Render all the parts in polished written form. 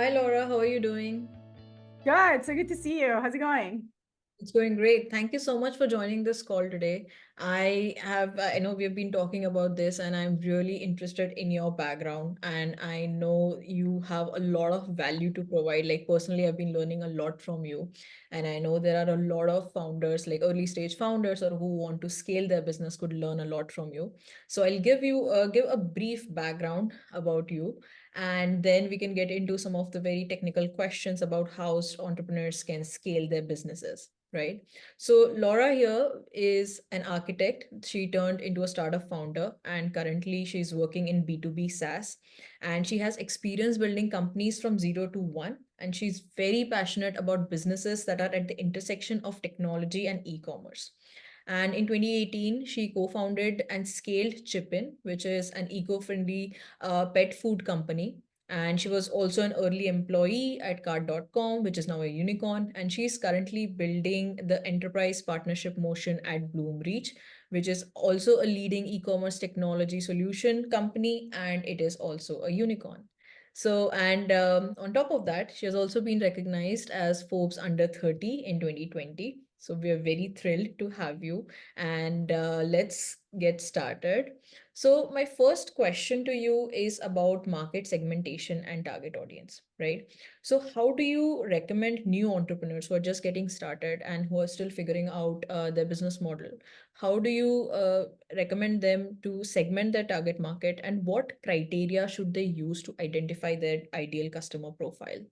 Hi Laura, how are you doing? Good. So good to see you. How's it going? It's going great. Thank you so much for joining this call today. I know we've been talking about this, and I'm really interested in your background. And I know you have a lot of value to provide. Like, personally, I've been learning a lot from you. And I know there are a lot of founders, like early stage founders, or who want to scale their business could learn a lot from you. So I'll give a brief background about you, and then we can get into some of the very technical questions about how entrepreneurs can scale their businesses. Right. So Laura here is an architect. She turned into a startup founder, and currently she's working in B2B SaaS, and she has experience building companies from zero to one. And she's very passionate about businesses that are at the intersection of technology and e-commerce. And in 2018, she co-founded and scaled Chipin, which is an eco-friendly pet food company. And she was also an early employee at card.com, which is now a unicorn. And she's currently building the enterprise partnership motion at Bloomreach, which is also a leading e-commerce technology solution company. And it is also a unicorn. So, and on top of that, she has also been recognized as Forbes Under 30 in 2020. So, we are very thrilled to have you. And let's get started. So, my first question to you is about market segmentation and target audience, right? So, how do you recommend new entrepreneurs who are just getting started and who are still figuring out their business model? How do you recommend them to segment their target market, and what criteria should they use to identify their ideal customer profile?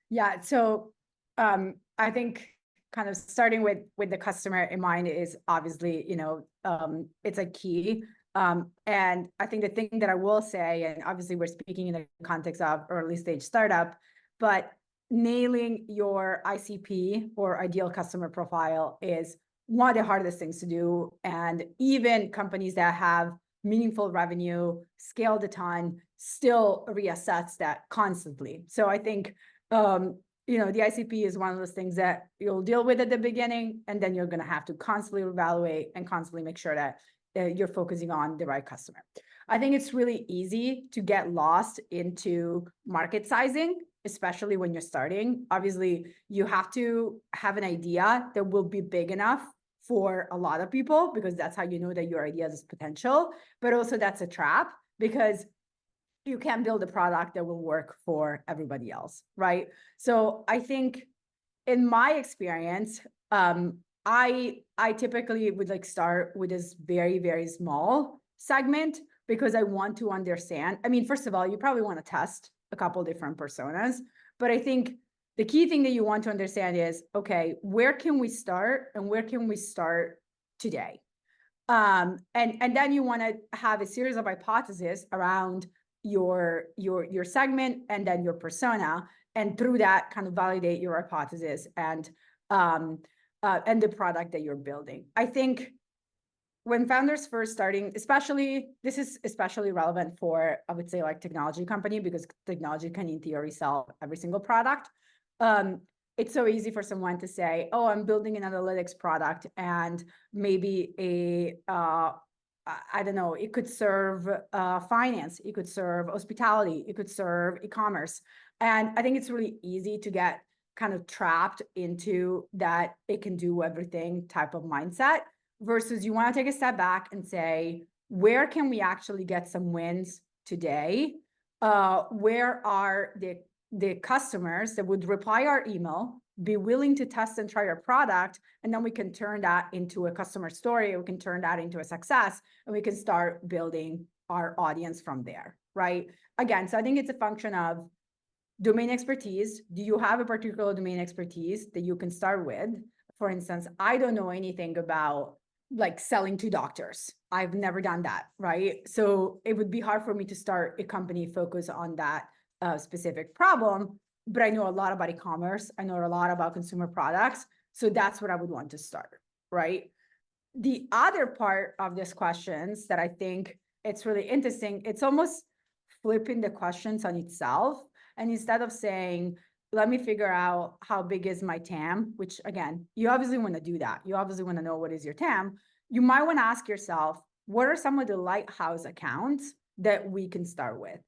Yeah. So I think kind of starting with the customer in mind is obviously, it's a key. And I think the thing that I will say, and obviously we're speaking in the context of early stage startup, but nailing your ICP or ideal customer profile is one of the hardest things to do. And even companies that have meaningful revenue, scaled a ton, still reassess that constantly. So I think the ICP is one of those things that you'll deal with at the beginning, and then you're going to have to constantly evaluate and constantly make sure that you're focusing on the right customer. I think it's really easy to get lost into market sizing, especially when you're starting. Obviously, you have to have an idea that will be big enough for a lot of people, because that's how you know that your idea has potential. But also that's a trap, because you can't build a product that will work for everybody else, right? So I think in my experience, I typically would like start with this very, very small segment, because I want to understand. I mean, first of all, you probably want to test a couple different personas, but I think the key thing that you want to understand is, okay, where can we start and where can we start today? And then you want to have a series of hypotheses around your segment and then your persona, and through that kind of validate your hypothesis and the product that you're building. I think when founders first starting, this is especially relevant for, I would say, like technology company, because technology can in theory sell every single product. It's so easy for someone to say, oh, I'm building an analytics product, and maybe I don't know, it could serve finance, it could serve hospitality, it could serve e-commerce. And I think it's really easy to get kind of trapped into that it can do everything type of mindset, versus you want to take a step back and say, where can we actually get some wins today? Where are the customers that would reply our email, be willing to test and try our product, and then we can turn that into a customer story, we can turn that into a success, and we can start building our audience from there, right? Again, so I think it's a function of domain expertise. Do you have a particular domain expertise that you can start with? For instance, I don't know anything about like selling to doctors. I've never done that, right? So it would be hard for me to start a company focused on that specific problem, but I know a lot about e-commerce. I know a lot about consumer products. So that's what I would want to start, right? The other part of these questions that I think it's really interesting, it's almost flipping the questions on itself. And instead of saying, let me figure out how big is my TAM, which again, you obviously want to do that. You obviously want to know what is your TAM. You might want to ask yourself, what are some of the lighthouse accounts that we can start with?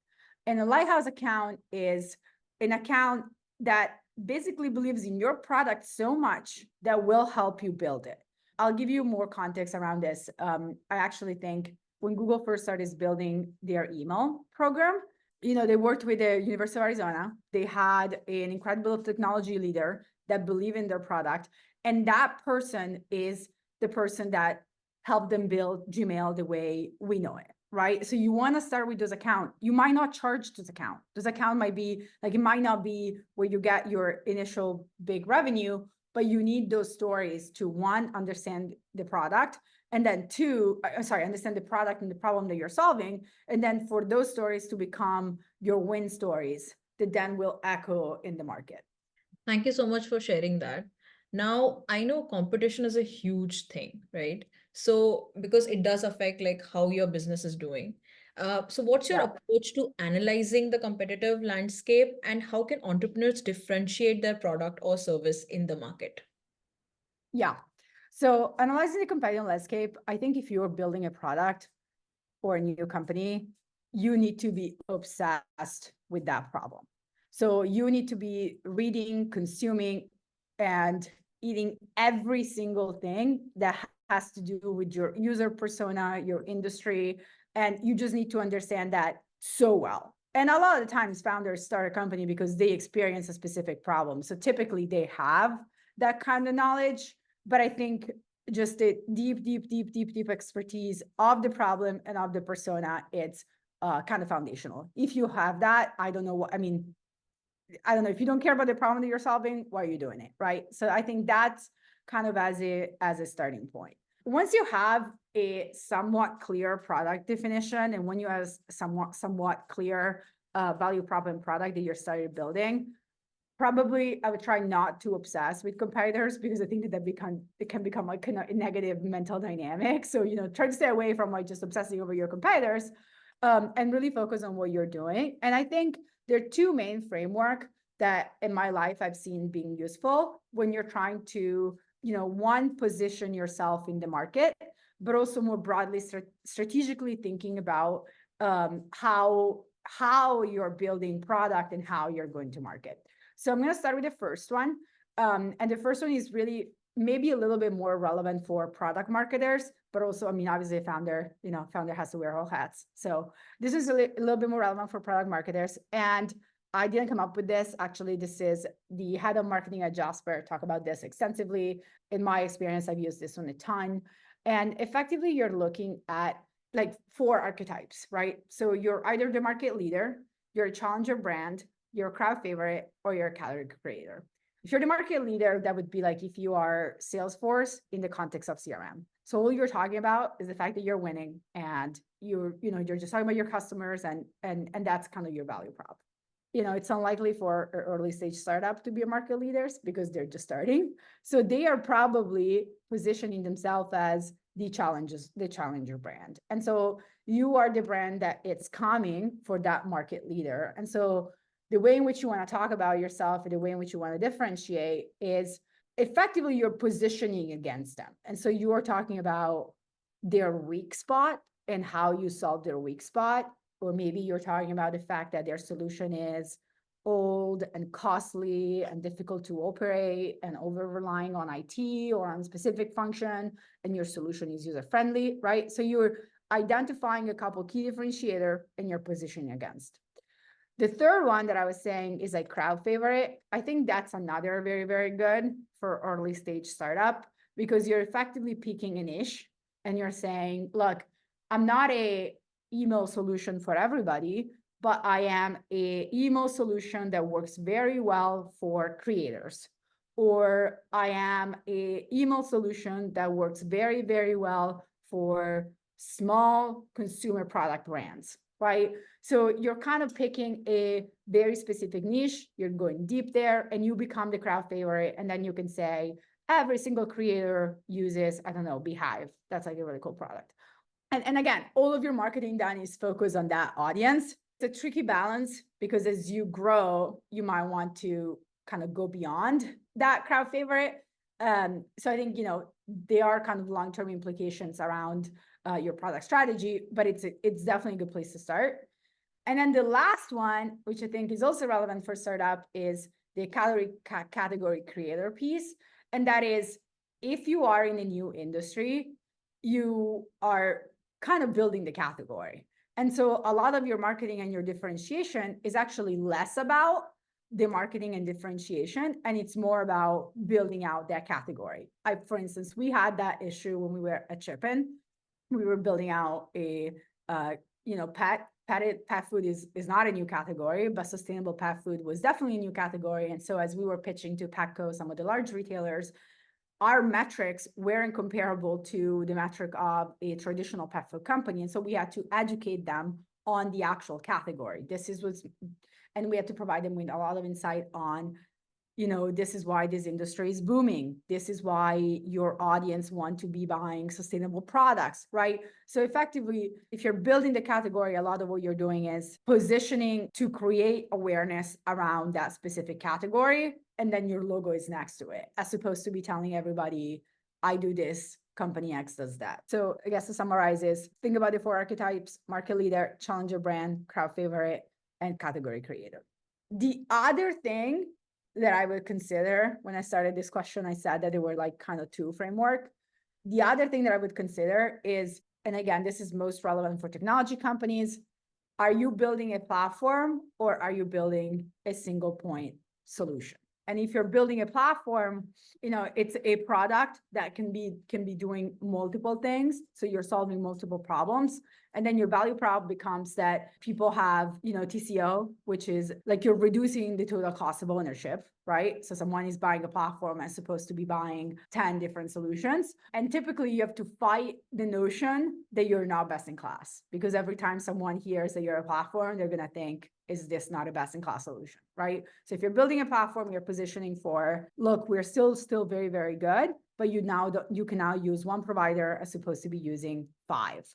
And a lighthouse account is an account that basically believes in your product so much that will help you build it. I'll give you more context around this. I actually think when Google first started building their email program, they worked with the University of Arizona. They had an incredible technology leader that believed in their product. And that person is the person that helped them build Gmail the way we know it, right? So you want to start with those accounts. You might not charge this account. This account might be like, it might not be where you get your initial big revenue, but you need those stories to, one, understand the product, and then two, understand the product and the problem that you're solving. And then for those stories to become your win stories that then will echo in the market. Thank you so much for sharing that. Now, I know competition is a huge thing, right? So, because it does affect like how your business is doing. So what's your Yeah. approach to analyzing the competitive landscape, and how can entrepreneurs differentiate their product or service in the market? Yeah. So analyzing the competitive landscape, I think if you're building a product or a new company, you need to be obsessed with that problem. So you need to be reading, consuming, and eating every single thing that has to do with your user persona, your industry, and you just need to understand that so well. And a lot of the times founders start a company because they experience a specific problem. So typically they have that kind of knowledge, but I think just the deep expertise of the problem and of the persona, it's kind of foundational. If you have that, I don't know, if you don't care about the problem that you're solving, why are you doing it, right? So I think that's kind of as a starting point. Once you have a somewhat clear product definition, and when you have somewhat clear value prop and product that you're started building, probably I would try not to obsess with competitors, because I think that it can become like kind of a negative mental dynamic. So, try to stay away from like just obsessing over your competitors, and really focus on what you're doing. And I think there are two main framework that in my life I've seen being useful when you're trying to, one, position yourself in the market, but also more broadly strategically thinking about how you're building product and how you're going to market. So I'm going to start with the first one. And the first one is really maybe a little bit more relevant for product marketers, but also, obviously a founder has to wear all hats. So this is a little bit more relevant for product marketers. And I didn't come up with this. Actually, this is the head of marketing at Jasper talk about this extensively. In my experience, I've used this one a ton. And effectively, you're looking at like 4 archetypes, right? So you're either the market leader, you're a challenger brand, you're a crowd favorite, or you're a category creator. If you're the market leader, that would be like if you are Salesforce in the context of CRM. So all you're talking about is the fact that you're winning, and you're just talking about your customers, and that's kind of your value prop. It's unlikely for an early stage startup to be a market leaders because they're just starting. So they are probably positioning themselves as the challenger brand. And so you are the brand that it's coming for that market leader. And so the way in which you want to talk about yourself and the way in which you want to differentiate is effectively you're positioning against them. And so you are talking about their weak spot and how you solve their weak spot. Or maybe you're talking about the fact that their solution is old and costly and difficult to operate and over relying on IT or on specific function, and your solution is user friendly, right? So you're identifying a couple key differentiator and you're positioning against. The third one that I was saying is like crowd favorite. I think that's another very, very good for early stage startup, because you're effectively picking a niche and you're saying, look, I'm not a email solution for everybody, but I am a email solution that works very well for creators. Or I am a email solution that works very, very well for small consumer product brands, right? So you're kind of picking a very specific niche, you're going deep there, and you become the crowd favorite. And then you can say, every single creator uses, I don't know, Beehive. That's like a really cool product. And again, all of your marketing done is focused on that audience. It's a tricky balance because as you grow, you might want to kind of go beyond that crowd favorite. So I think, there are kind of long-term implications around your product strategy, but it's definitely a good place to start. And then the last one, which I think is also relevant for startup, is the category creator piece. And that is, if you are in a new industry, you are kind of building the category. And so a lot of your marketing and your differentiation is actually less about the marketing and differentiation, and it's more about building out that category. For instance, we had that issue when we were at Chipin. We were building out a pet food is not a new category, but sustainable pet food was definitely a new category. And so as we were pitching to Petco, some of the large retailers, our metrics weren't comparable to the metric of a traditional pet food company. And so we had to educate them on the actual category. And we had to provide them with a lot of insight on, this is why this industry is booming. This is why your audience want to be buying sustainable products, right? So effectively, if you're building the category, a lot of what you're doing is positioning to create awareness around that specific category. And then your logo is next to it, as opposed to be telling everybody, I do this, company X does that. So I guess to summarize is, think about the 4 archetypes: market leader, challenger brand, crowd favorite, and category creator. The other thing that I would consider, when I started this question, I said that there were like kind of 2 framework. The other thing that I would consider is, and again, this is most relevant for technology companies, are you building a platform or are you building a single point solution? And if you're building a platform, it's a product that can be doing multiple things. So you're solving multiple problems. And then your value prop becomes that people have, TCO, which is like you're reducing the total cost of ownership, right? So someone is buying a platform as opposed to be buying 10 different solutions. And typically you have to fight the notion that you're not best in class, because every time someone hears that you're a platform, they're going to think, is this not a best in class solution, right? So if you're building a platform, you're positioning for, look, we're still very, very good, but you can now use one provider as opposed to be using 5.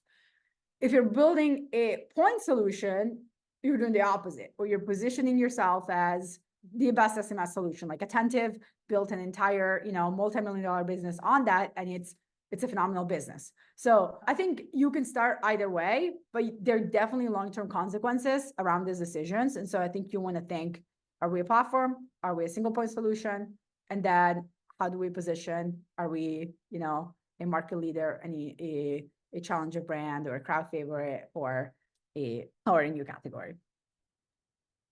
If you're building a point solution, you're doing the opposite, or you're positioning yourself as the best SMS solution. Like Attentive built an entire, multi-million-dollar business on that, and it's a phenomenal business. So I think you can start either way, but there are definitely long-term consequences around these decisions. And so I think you want to think, are we a platform? Are we a single point solution? And then how do we position? Are we, a market leader, a challenger brand, or a crowd favorite, or a new category?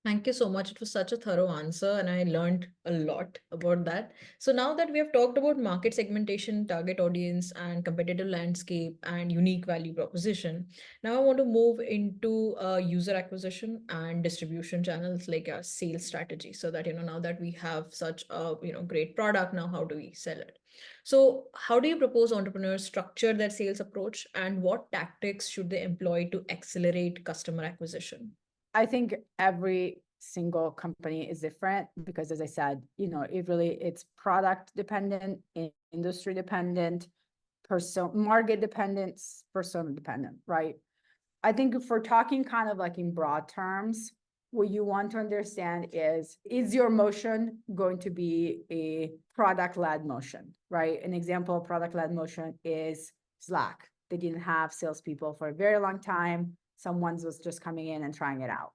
Thank you so much. It was such a thorough answer, and I learned a lot about that. So, now that we have talked about market segmentation, target audience, and competitive landscape and unique value proposition, now I want to move into user acquisition and distribution channels, like a sales strategy, so that, now that we have such a, great product, now how do we sell it? So, how do you propose entrepreneurs structure their sales approach, and what tactics should they employ to accelerate customer acquisition? I think every single company is different because, as I said, it's product dependent, industry dependent, market dependent, persona dependent, right? I think if we're talking kind of like in broad terms, what you want to understand is your motion going to be a product-led motion, right? An example of product-led motion is Slack. They didn't have salespeople for a very long time. Someone was just coming in and trying it out.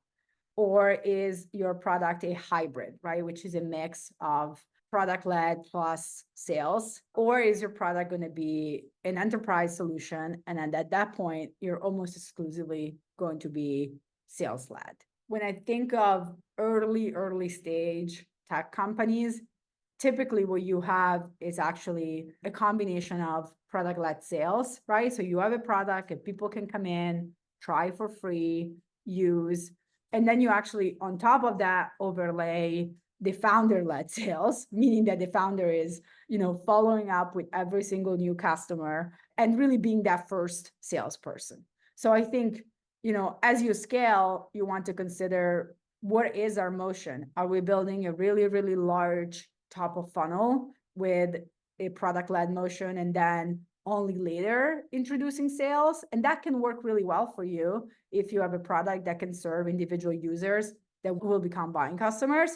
Or is your product a hybrid, right? Which is a mix of product-led plus sales? Or is your product going to be an enterprise solution? And then at that point, you're almost exclusively going to be sales-led. When I think of early stage tech companies, typically what you have is actually a combination of product-led sales, right? So you have a product and people can come in, try for free, use, and then you actually, on top of that, overlay the founder-led sales, meaning that the founder is, following up with every single new customer and really being that first salesperson. So I think, as you scale, you want to consider, what is our motion? Are we building a really, really large top of funnel with a product-led motion and then only later introducing sales? And that can work really well for you if you have a product that can serve individual users that will become buying customers.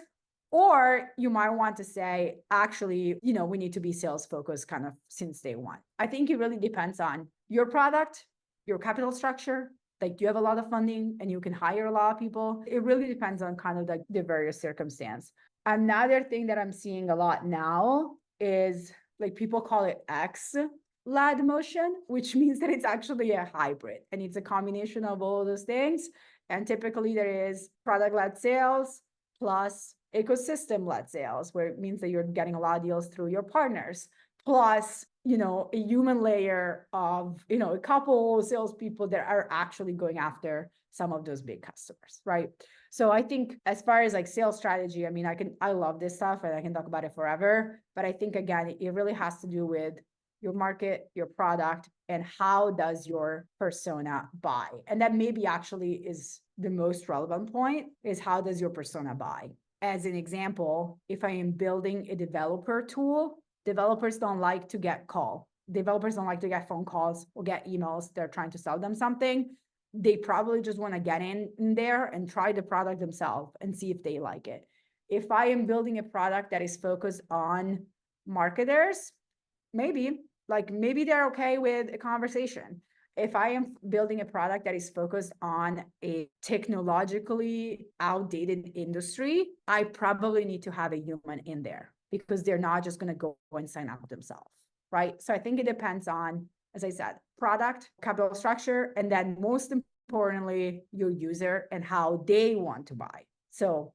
Or you might want to say, actually, we need to be sales focused kind of since day one. I think it really depends on your product, your capital structure, Like, do you have a lot of funding and you can hire a lot of people? It really depends on kind of like the various circumstance. Another thing that I'm seeing a lot now is like people call it X-led motion, which means that it's actually a hybrid and it's a combination of all of those things. And typically there is product-led sales plus ecosystem-led sales, where it means that you're getting a lot of deals through your partners, plus, you know, a human layer of, you know, a couple salespeople that are actually going after some of those big customers, right? So I think as far as like sales strategy, I mean, I love this stuff and I can talk about it forever, but I think again, it really has to do with your market, your product, and how does your persona buy? And that maybe actually is the most relevant point, is how does your persona buy? As an example, if I am building a developer tool, developers don't like to get called. Developers don't like to get phone calls or get emails. They're trying to sell them something. They probably just want to get in there and try the product themselves and see if they like it. If I am building a product that is focused on marketers, maybe they're okay with a conversation. If I am building a product that is focused on a technologically outdated industry, I probably need to have a human in there because they're not just going to go and sign up themselves, right? So I think it depends on, as I said, product, capital structure, and then most importantly, your user and how they want to buy. So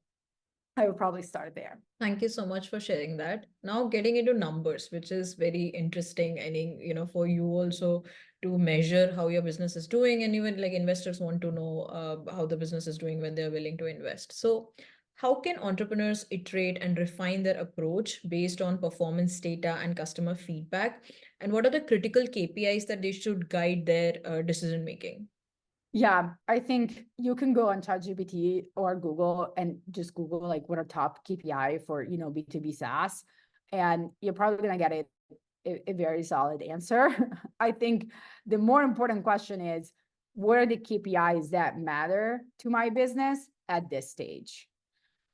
I would probably start there. Thank you so much for sharing that. Now getting into numbers, which is very interesting. I think, for you also to measure how your business is doing, and even like investors want to know how the business is doing when they're willing to invest. So how can entrepreneurs iterate and refine their approach based on performance data and customer feedback? And what are the critical KPIs that they should guide their decision making? Yeah, I think you can go on ChatGPT or Google and just Google like what are top KPI for, B2B SaaS, and you're probably gonna get a very solid answer. I think the more important question is, what are the KPIs that matter to my business at this stage?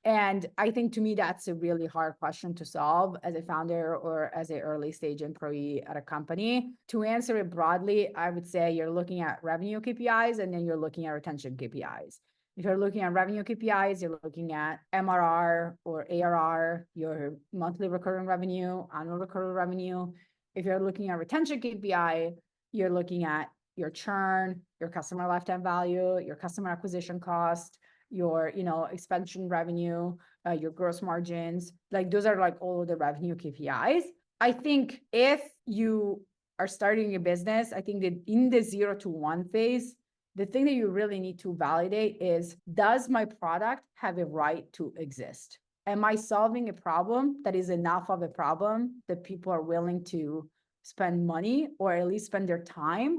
And I think to me, that's a really hard question to solve as a founder or as an early stage employee at a company. To answer it broadly, I would say you're looking at revenue KPIs and then you're looking at retention KPIs. If you're looking at revenue KPIs, you're looking at MRR or ARR, your monthly recurring revenue, annual recurring revenue. If you're looking at retention KPI, you're looking at your churn, your customer lifetime value, your customer acquisition cost, your expansion revenue, your gross margins. Like those are like all of the revenue KPIs. I think if you are starting a business, I think that in the 0 to 1 phase, the thing that you really need to validate is, does my product have a right to exist? Am I solving a problem that is enough of a problem that people are willing to spend money or at least spend their time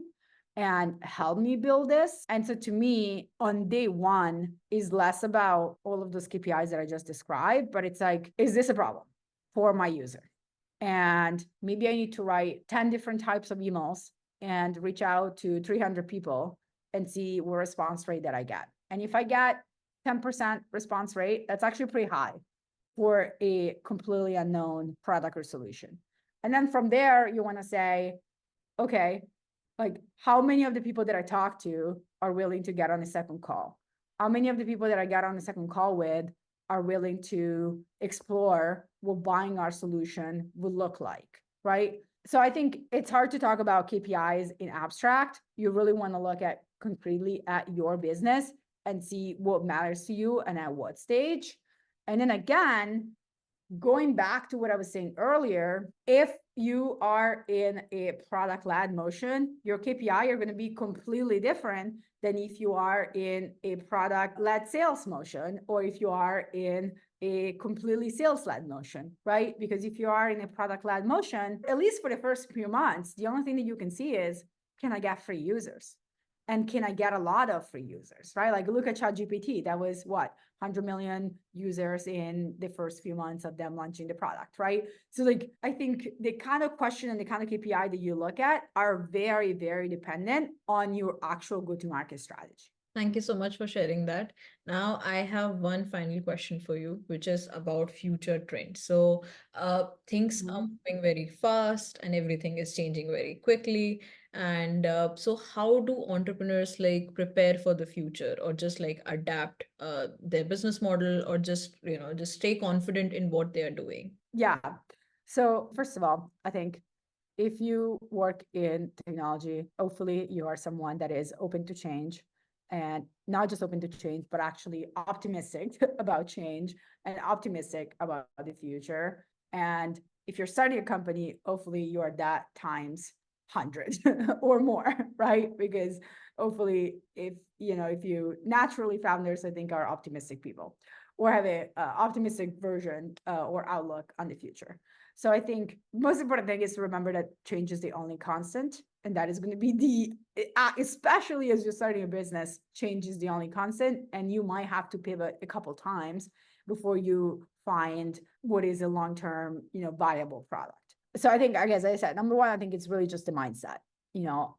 and help me build this? And so to me, on day one is less about all of those KPIs that I just described, but it's like, is this a problem for my user? And maybe I need to write 10 different types of emails and reach out to 300 people and see what response rate that I get. And if I get 10% response rate, that's actually pretty high for a completely unknown product or solution. And then from there, you want to say, okay, like how many of the people that I talk to are willing to get on a second call? How many of the people that I got on a second call with are willing to explore what buying our solution would look like, right? So I think it's hard to talk about KPIs in abstract. You really want to look at concretely at your business and see what matters to you and at what stage. And then again, going back to what I was saying earlier, if you are in a product-led motion, your KPI are going to be completely different than if you are in a product-led sales motion or if you are in a completely sales-led motion, right? Because if you are in a product-led motion, at least for the first few months, the only thing that you can see is, can I get free users? And can I get a lot of free users, right? Like look at ChatGPT, that was what, 100 million users in the first few months of them launching the product, right? So like, I think the kind of question and the kind of KPI that you look at are very, very dependent on your actual go-to-market strategy. Thank you so much for sharing that. Now, I have one final question for you, which is about future trends. So, things are moving very fast and everything is changing very quickly. And so how do entrepreneurs like prepare for the future, or just like adapt their business model, or just, just stay confident in what they are doing? Yeah. So first of all, I think if you work in technology, hopefully you are someone that is open to change, and not just open to change, but actually optimistic about change and optimistic about the future. And if you're starting a company, hopefully you are that times 100 or more, right? Because hopefully if you naturally, founders, I think, are optimistic people or have a optimistic version or outlook on the future. So I think most important thing is to remember that change is the only constant, and that is going to be especially as you're starting a business, change is the only constant, and you might have to pivot a couple times before you find what is a long-term, viable product. So I think, as I said, number one, I think it's really just a mindset.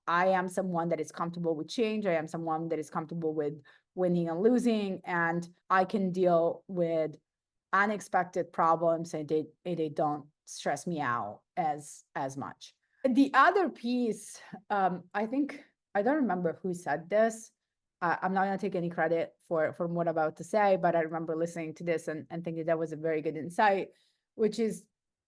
I am someone that is comfortable with change. I am someone that is comfortable with winning and losing, and I can deal with unexpected problems, and they don't stress me out as much. The other piece, I think, I don't remember who said this. I'm not going to take any credit from what I'm about to say, but I remember listening to this and thinking that was a very good insight, which is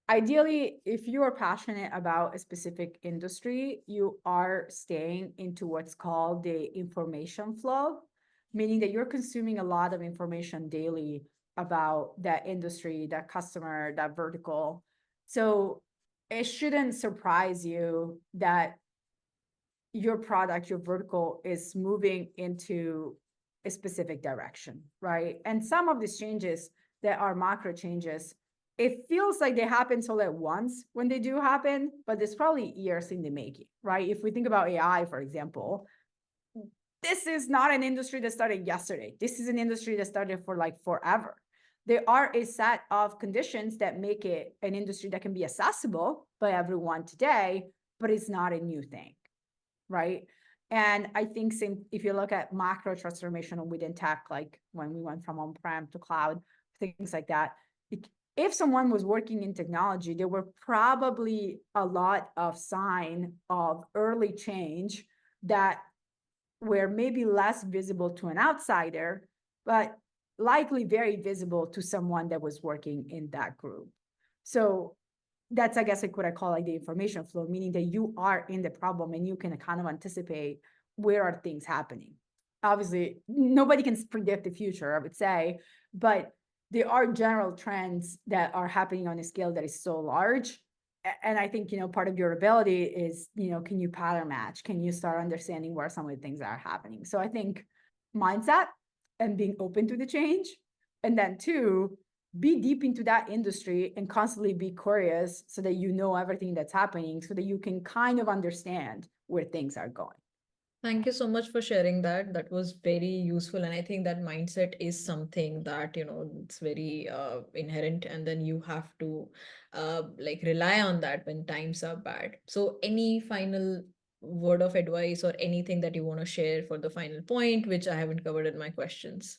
ideally, if you are passionate about a specific industry, you are staying into what's called the information flow, meaning that you're consuming a lot of information daily about that industry, that customer, that vertical. So it shouldn't surprise you that your product, your vertical is moving into a specific direction, right? And some of these changes that are macro changes, it feels like they happen all at once when they do happen, but there's probably years in the making, right? If we think about AI, for example, this is not an industry that started yesterday. This is an industry that started for like forever. There are a set of conditions that make it an industry that can be accessible by everyone today, but it's not a new thing, right? And I think same if you look at macro transformation within tech, like when we went from on-prem to cloud, things like that, if someone was working in technology, there were probably a lot of sign of early change that were maybe less visible to an outsider, but likely very visible to someone that was working in that group. So that's, I guess, like what I call like the information flow, meaning that you are in the problem and you can kind of anticipate where are things happening. Obviously, nobody can predict the future, I would say, but there are general trends that are happening on a scale that is so large. And I think, part of your ability is, can you pattern match? Can you start understanding where some of the things are happening? So I think mindset and being open to the change. And then two, be deep into that industry and constantly be curious so that you know everything that's happening so that you can kind of understand where things are going. Thank you so much for sharing that. That was very useful. And I think that mindset is something that, it's very inherent. And then you have to like rely on that when times are bad. So any final word of advice or anything that you want to share for the final point, which I haven't covered in my questions?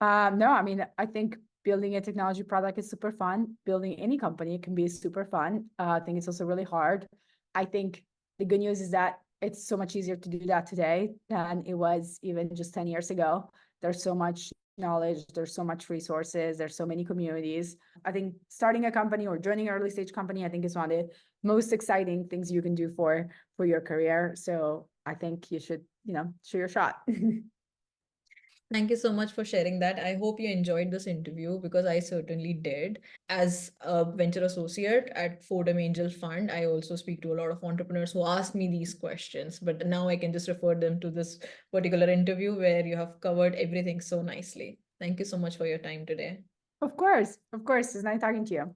No, I mean, I think building a technology product is super fun. Building any company can be super fun. I think it's also really hard. I think the good news is that it's so much easier to do that today than it was even just 10 years ago. There's so much knowledge, there's so much resources, there's so many communities. I think starting a company or joining an early stage company, I think is one of the most exciting things you can do for your career. So I think you should, shoot your shot. Thank you so much for sharing that. I hope you enjoyed this interview because I certainly did. As a venture associate at Fordham Angel Fund, I also speak to a lot of entrepreneurs who ask me these questions, but now I can just refer them to this particular interview where you have covered everything so nicely. Thank you so much for your time today. Of course, it's nice talking to you.